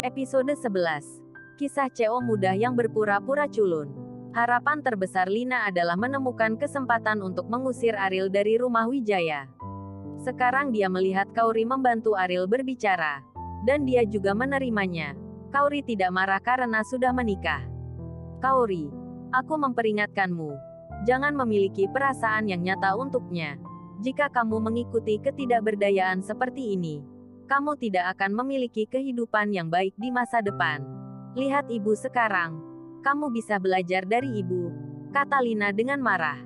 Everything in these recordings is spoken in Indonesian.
Episode 11. Kisah CEO muda yang berpura-pura culun. Harapan terbesar Lina adalah menemukan kesempatan untuk mengusir Ariel dari rumah Wijaya. Sekarang dia melihat Kauri membantu Ariel berbicara. Dan dia juga menerimanya. Kauri tidak marah karena sudah menikah. Kauri, aku memperingatkanmu. Jangan memiliki perasaan yang nyata untuknya. Jika kamu mengikuti ketidakberdayaan seperti ini, kamu tidak akan memiliki kehidupan yang baik di masa depan. Lihat ibu sekarang. Kamu bisa belajar dari ibu, kata Lina dengan marah.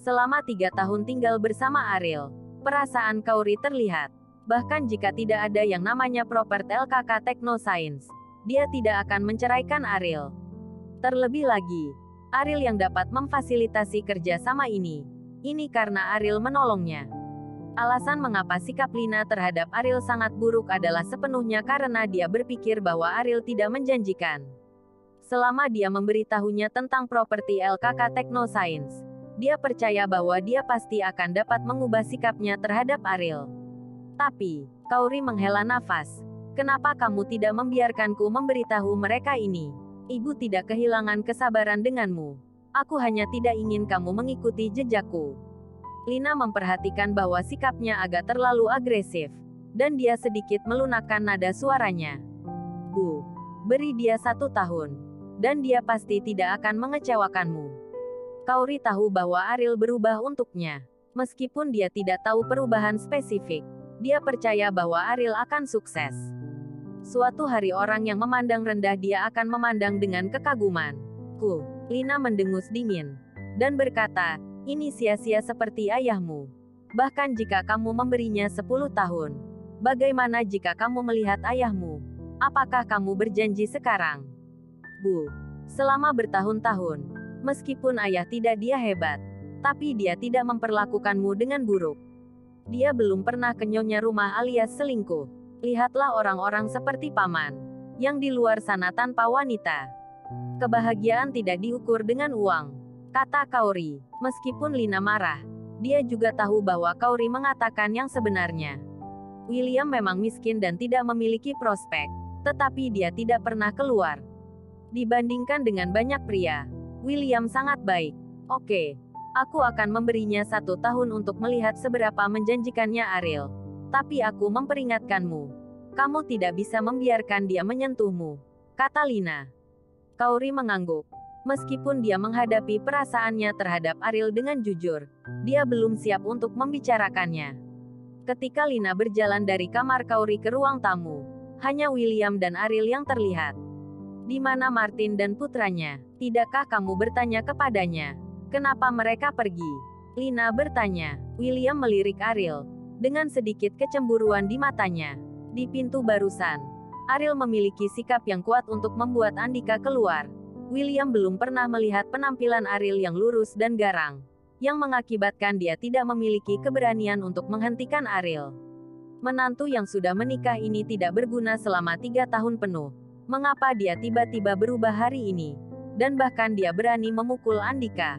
Selama 3 tahun tinggal bersama Ariel, perasaan Kauri terlihat. Bahkan jika tidak ada yang namanya proper LKK Technoscience, dia tidak akan menceraikan Ariel. Terlebih lagi, Ariel yang dapat memfasilitasi kerja sama ini. Ini karena Ariel menolongnya. Alasan mengapa sikap Lina terhadap Ariel sangat buruk adalah sepenuhnya karena dia berpikir bahwa Ariel tidak menjanjikan. Selama dia memberitahunya tentang properti LKK Technoscience, dia percaya bahwa dia pasti akan dapat mengubah sikapnya terhadap Ariel. Tapi, Kauri menghela nafas. Kenapa kamu tidak membiarkanku memberitahu mereka ini? Ibu tidak kehilangan kesabaran denganmu. Aku hanya tidak ingin kamu mengikuti jejakku. Lina memperhatikan bahwa sikapnya agak terlalu agresif, dan dia sedikit melunakkan nada suaranya. Bu, beri dia 1 tahun, dan dia pasti tidak akan mengecewakanmu. Kauri tahu bahwa Ariel berubah untuknya. Meskipun dia tidak tahu perubahan spesifik, dia percaya bahwa Ariel akan sukses. Suatu hari orang yang memandang rendah dia akan memandang dengan kekaguman. Lina mendengus dingin, dan berkata, ini sia-sia seperti ayahmu. Bahkan jika kamu memberinya 10 tahun. Bagaimana jika kamu melihat ayahmu? Apakah kamu berjanji sekarang? Bu, selama bertahun-tahun, meskipun ayah tidak dia hebat, tapi dia tidak memperlakukanmu dengan buruk. Dia belum pernah ke nyonya rumah alias selingkuh. Lihatlah orang-orang seperti paman, yang di luar sana tanpa wanita. Kebahagiaan tidak diukur dengan uang, kata Kauri. Meskipun Lina marah, dia juga tahu bahwa Kauri mengatakan yang sebenarnya. William memang miskin dan tidak memiliki prospek, tetapi dia tidak pernah keluar. Dibandingkan dengan banyak pria, William sangat baik. Oke, aku akan memberinya 1 tahun untuk melihat seberapa menjanjikannya Ariel. Tapi aku memperingatkanmu, kamu tidak bisa membiarkan dia menyentuhmu, kata Lina. Kauri mengangguk. Meskipun dia menghadapi perasaannya terhadap Ariel dengan jujur, dia belum siap untuk membicarakannya. Ketika Lina berjalan dari kamar Kauri ke ruang tamu, hanya William dan Ariel yang terlihat. Di mana Martin dan putranya? Tidakkah kamu bertanya kepadanya? Kenapa mereka pergi? Lina bertanya. William melirik Ariel, dengan sedikit kecemburuan di matanya. Di pintu barusan, Ariel memiliki sikap yang kuat untuk membuat Andika keluar. William belum pernah melihat penampilan Ariel yang lurus dan garang, yang mengakibatkan dia tidak memiliki keberanian untuk menghentikan Ariel. Menantu yang sudah menikah ini tidak berguna selama 3 tahun penuh. Mengapa dia tiba-tiba berubah hari ini? Dan bahkan dia berani memukul Andika.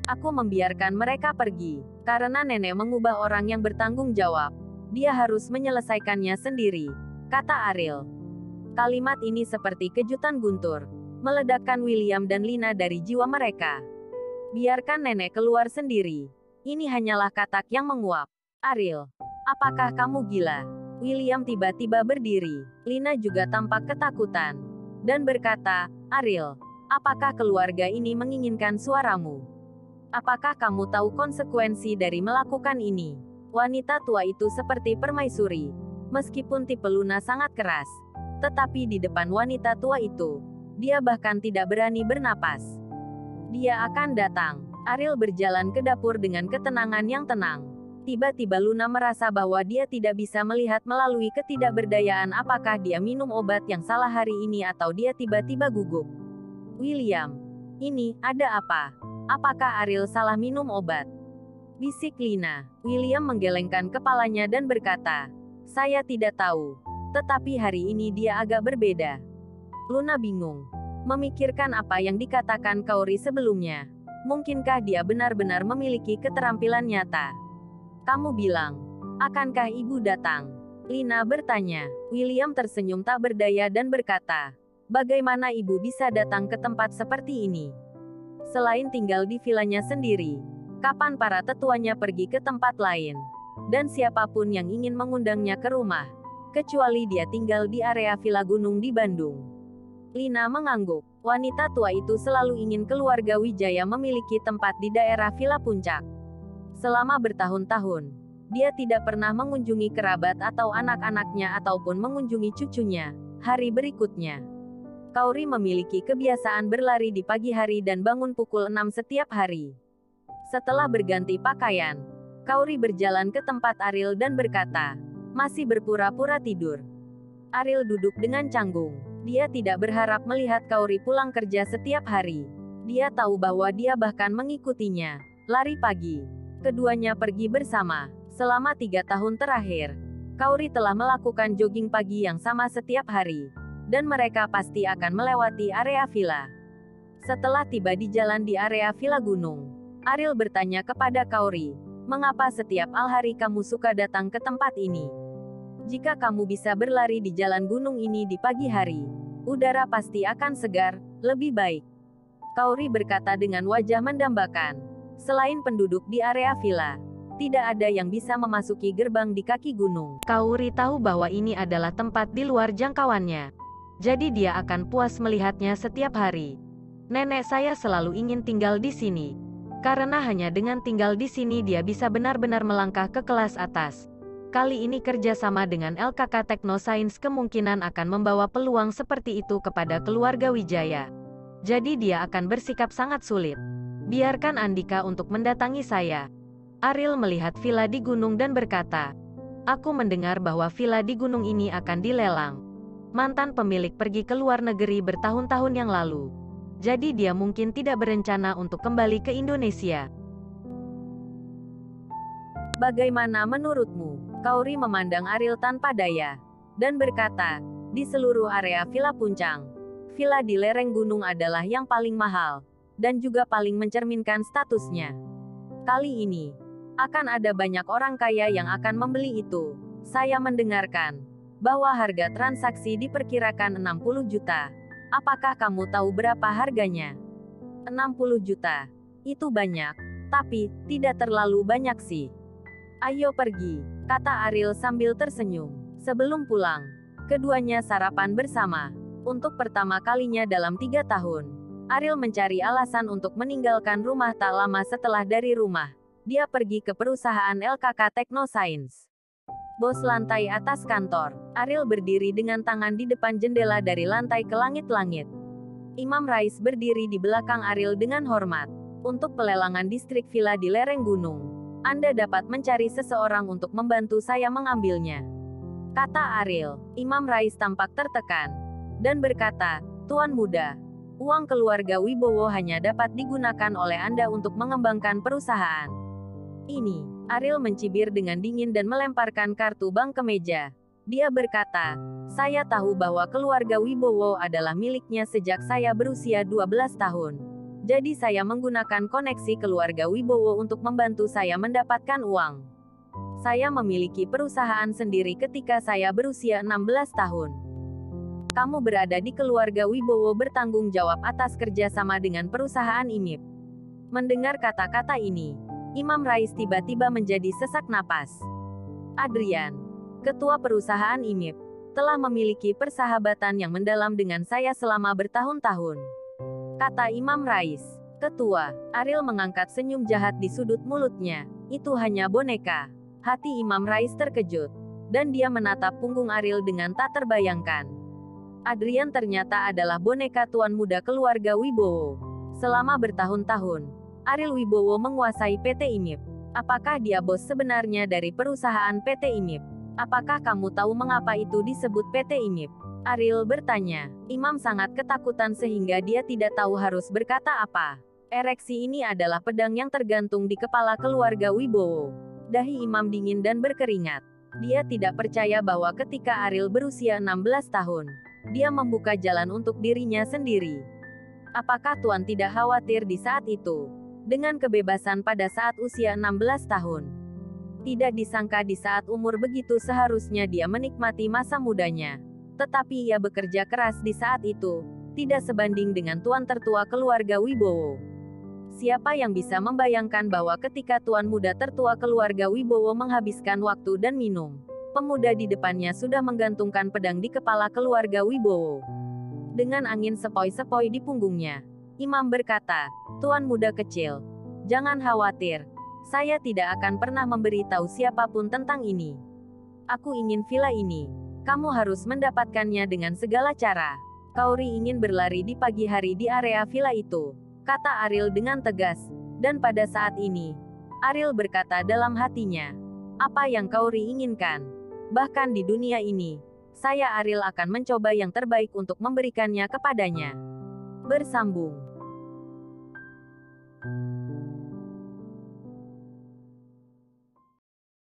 Aku membiarkan mereka pergi, karena nenek mengubah orang yang bertanggung jawab. Dia harus menyelesaikannya sendiri, kata Ariel. Kalimat ini seperti kejutan guntur, meledakkan William dan Lina dari jiwa mereka. Biarkan nenek keluar sendiri. Ini hanyalah katak yang menguap. Ariel, apakah kamu gila? William tiba-tiba berdiri. Lina juga tampak ketakutan. Dan berkata, Ariel, apakah keluarga ini menginginkan suaramu? Apakah kamu tahu konsekuensi dari melakukan ini? Wanita tua itu seperti permaisuri. Meskipun tipe Luna sangat keras, tetapi di depan wanita tua itu, dia bahkan tidak berani bernapas. Dia akan datang. Ariel berjalan ke dapur dengan ketenangan yang tenang. Tiba-tiba Luna merasa bahwa dia tidak bisa melihat melalui ketidakberdayaan apakah dia minum obat yang salah hari ini atau dia tiba-tiba gugup. William, ini, ada apa? Apakah Ariel salah minum obat? Bisik Lina. William menggelengkan kepalanya dan berkata, saya tidak tahu. Tetapi hari ini dia agak berbeda. Luna bingung. Memikirkan apa yang dikatakan Kauri sebelumnya. Mungkinkah dia benar-benar memiliki keterampilan nyata? Kamu bilang, akankah ibu datang? Lina bertanya. William tersenyum tak berdaya dan berkata, "Bagaimana ibu bisa datang ke tempat seperti ini? Selain tinggal di vilanya sendiri, kapan para tetuanya pergi ke tempat lain? Dan siapapun yang ingin mengundangnya ke rumah, kecuali dia tinggal di area villa gunung di Bandung." Lina mengangguk. Wanita tua itu selalu ingin keluarga Wijaya memiliki tempat di daerah Villa Puncak. Selama bertahun-tahun, dia tidak pernah mengunjungi kerabat atau anak-anaknya ataupun mengunjungi cucunya. Hari berikutnya, Kauri memiliki kebiasaan berlari di pagi hari dan bangun pukul 6 setiap hari. Setelah berganti pakaian, Kauri berjalan ke tempat Ariel dan berkata, "Masih berpura-pura tidur." Ariel duduk dengan canggung. Dia tidak berharap melihat Kauri pulang kerja setiap hari. Dia tahu bahwa dia bahkan mengikutinya. Lari pagi. Keduanya pergi bersama. Selama 3 tahun terakhir, Kauri telah melakukan jogging pagi yang sama setiap hari. Dan mereka pasti akan melewati area villa. Setelah tiba di jalan di area villa gunung, Ariel bertanya kepada Kauri, "Mengapa setiap hari kamu suka datang ke tempat ini? Jika kamu bisa berlari di jalan gunung ini di pagi hari, udara pasti akan segar, lebih baik." Kauri berkata dengan wajah mendambakan. Selain penduduk di area villa, tidak ada yang bisa memasuki gerbang di kaki gunung. Kauri tahu bahwa ini adalah tempat di luar jangkauannya. Jadi dia akan puas melihatnya setiap hari. "Nenek saya selalu ingin tinggal di sini. Karena hanya dengan tinggal di sini dia bisa benar-benar melangkah ke kelas atas. Kali ini kerjasama dengan LKK Teknosains kemungkinan akan membawa peluang seperti itu kepada keluarga Wijaya. Jadi dia akan bersikap sangat sulit. Biarkan Andika untuk mendatangi saya." Ariel melihat villa di gunung dan berkata, "Aku mendengar bahwa villa di gunung ini akan dilelang. Mantan pemilik pergi ke luar negeri bertahun-tahun yang lalu. Jadi dia mungkin tidak berencana untuk kembali ke Indonesia. Bagaimana menurutmu?" Kauri memandang Ariel tanpa daya, dan berkata, "Di seluruh area Villa Puncak, villa di lereng gunung adalah yang paling mahal, dan juga paling mencerminkan statusnya. Kali ini, akan ada banyak orang kaya yang akan membeli itu. Saya mendengarkan bahwa harga transaksi diperkirakan 60 juta. Apakah kamu tahu berapa harganya?" 60 juta. Itu banyak. Tapi, tidak terlalu banyak sih. "Ayo pergi," kata Ariel sambil tersenyum. Sebelum pulang, keduanya sarapan bersama. Untuk pertama kalinya dalam 3 tahun, Ariel mencari alasan untuk meninggalkan rumah tak lama setelah dari rumah. Dia pergi ke perusahaan LKK Teknosains. Bos lantai atas kantor. Ariel berdiri dengan tangan di depan jendela dari lantai ke langit-langit. Imam Rais berdiri di belakang Ariel dengan hormat. "Untuk pelelangan distrik villa di lereng gunung, Anda dapat mencari seseorang untuk membantu saya mengambilnya," kata Ariel. Imam Rais tampak tertekan dan berkata, "Tuan muda, uang keluarga Wibowo hanya dapat digunakan oleh Anda untuk mengembangkan perusahaan ini." Ariel mencibir dengan dingin dan melemparkan kartu bank ke meja. Dia berkata, "Saya tahu bahwa keluarga Wibowo adalah miliknya sejak saya berusia 12 tahun. Jadi saya menggunakan koneksi keluarga Wibowo untuk membantu saya mendapatkan uang. Saya memiliki perusahaan sendiri ketika saya berusia 16 tahun. Kamu berada di keluarga Wibowo bertanggung jawab atas kerjasama dengan perusahaan IMIP." Mendengar kata-kata ini, Imam Rais tiba-tiba menjadi sesak napas. "Adrian, ketua perusahaan IMIP, telah memiliki persahabatan yang mendalam dengan saya selama bertahun-tahun," kata Imam Rais. "Ketua." Ariel mengangkat senyum jahat di sudut mulutnya. "Itu hanya boneka." Hati Imam Rais terkejut, dan dia menatap punggung Ariel dengan tak terbayangkan. Adrian ternyata adalah boneka tuan muda keluarga Wibowo. Selama bertahun-tahun, Ariel Wibowo menguasai PT IMIP. Apakah dia bos sebenarnya dari perusahaan PT IMIP? Apakah kamu tahu mengapa itu disebut PT IMIP? Ariel bertanya. Imam sangat ketakutan sehingga dia tidak tahu harus berkata apa. Ereksi ini adalah pedang yang tergantung di kepala keluarga Wibowo. Dahi Imam dingin dan berkeringat. Dia tidak percaya bahwa ketika Ariel berusia 16 tahun, dia membuka jalan untuk dirinya sendiri. Apakah Tuan tidak khawatir di saat itu? Dengan kebebasan pada saat usia 16 tahun. Tidak disangka di saat umur begitu seharusnya dia menikmati masa mudanya. Tetapi ia bekerja keras di saat itu, tidak sebanding dengan tuan tertua keluarga Wibowo. Siapa yang bisa membayangkan bahwa ketika tuan muda tertua keluarga Wibowo menghabiskan waktu dan minum, pemuda di depannya sudah menggantungkan pedang di kepala keluarga Wibowo. Dengan angin sepoi-sepoi di punggungnya, Imam berkata, "Tuan muda kecil, jangan khawatir. Saya tidak akan pernah memberitahu siapapun tentang ini. Aku ingin villa ini. Kamu harus mendapatkannya dengan segala cara." Kauri ingin berlari di pagi hari di area villa itu, kata Ariel dengan tegas. Dan pada saat ini, Ariel berkata dalam hatinya, "Apa yang Kauri inginkan? Bahkan di dunia ini, saya Ariel akan mencoba yang terbaik untuk memberikannya kepadanya." Bersambung.